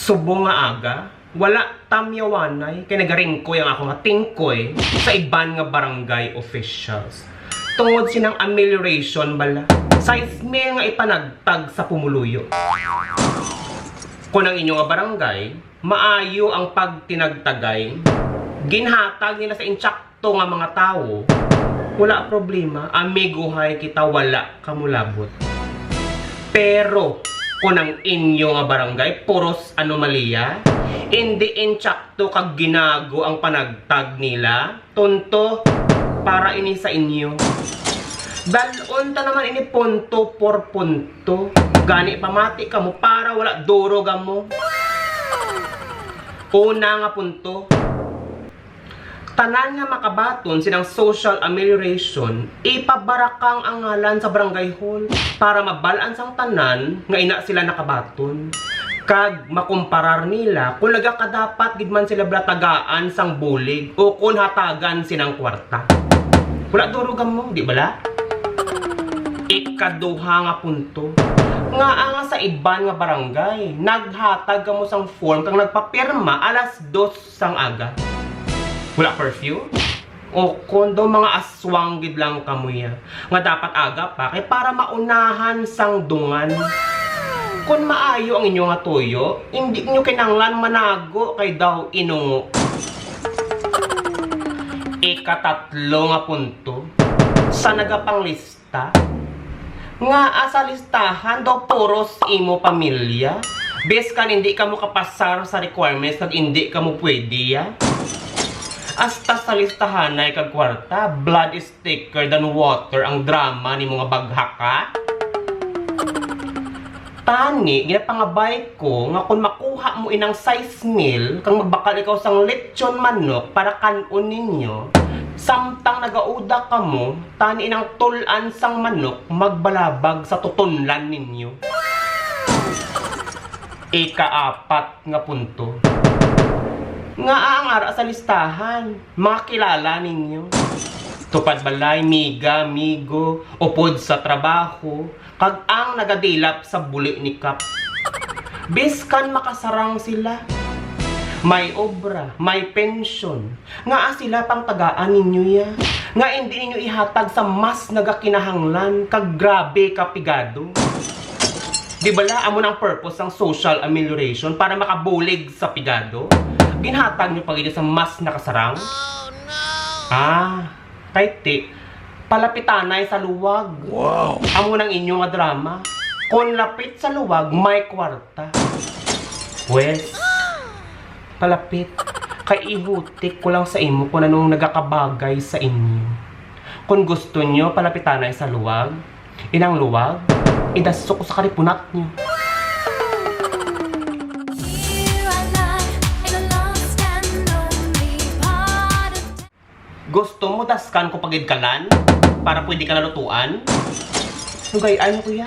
Subo nga aga, wala tamyawanay, kay nagaring ko yung ako nga tingkoy sa iban nga barangay officials. Tungod sinang amelioration bala, size mail nga ipanagtag sa pumuluyo. Kung ang inyo nga barangay, maayo ang pagtinagtagay, ginhatag nila sa intsakto nga mga tao, wala problema, amiguhay kita wala kamulabot. Pero, kung ang inyo nga barangay, puros anomalya, hindi intsakto kag ginago ang panagtag nila, tunto, para ini sa inyo. Dalon ta naman ini punto por punto, gani pamati ka mo para wala duro ka mo. Una nga punto, tanan nga makabaton sinang social amelioration, ipabarakang ang ngalan sa barangay hall para mabalaan sang tanan nga ina sila nakabaton. Kag makumparar nila kung nagakadapat gid man sila blatagaan sang bulig o kung hatagan sinang kwarta. Wala durugan mo, di bala? Ikaduha nga punto, nga nga sa iban nga barangay, naghatag ka mo sang form kang nagpapirma alas 2 sang aga. Wala curfew? O kondo mga aswang gid lang kamuya. Nga dapat aga pa kay para maunahan sang dungan. Kung maayo ang inyo nga tuyo, hindi nyo kinanglan manago kay daw inungo. Ikatatlo nga punto, sa nagapanglista, nga asa listahan daw puros imo pamilya. Bes kan hindi ka mo kapasar sa requirements kag hindi ka mo pwede ya. Hasta sa listahan na kag kwarta, blood is thicker than water ang drama ni mga baghaka. Tani, ginapangabay ko nga kung makuha mo inang size meal, kang magbakal ikaw sang lechon manok para kanon ninyo, samtang nagauda ka mo, tani inang tulan sang manok, magbalabag sa tutunlan ninyo. Ikaapat nga punto, nga aangara sa listahan, mga kilala ninyo. Tupad balay, miga, migo, upod sa trabaho, kag ang nagadilap sa buli ni Kap. Biskan makasarang sila. May obra, may pensyon. Nga sila pang tagaan ninyo ya. Nga hindi ninyo ihatag sa mas nagakinahanglan, kag grabe kapigado. Di bala amo ng purpose ng social amelioration para makabulig sa pigado? Ginhatag nyo pag sa mas nakasarang? Oh, no! Kay ti, palapitanay sa luwag. Wow! Amo ng inyo nga drama. Kung lapit sa luwag, may kwarta. Pwes, palapit. Kay ihutik ko lang sa imo kung anong nagakabagay sa inyo. Kung gusto nyo palapitanay sa luwag, inang luwag, idasok ko sa karipunat nyo. Gusto mo daskan ko pagidkalan para pwede ka nalutuan? Nugay, ano kuya?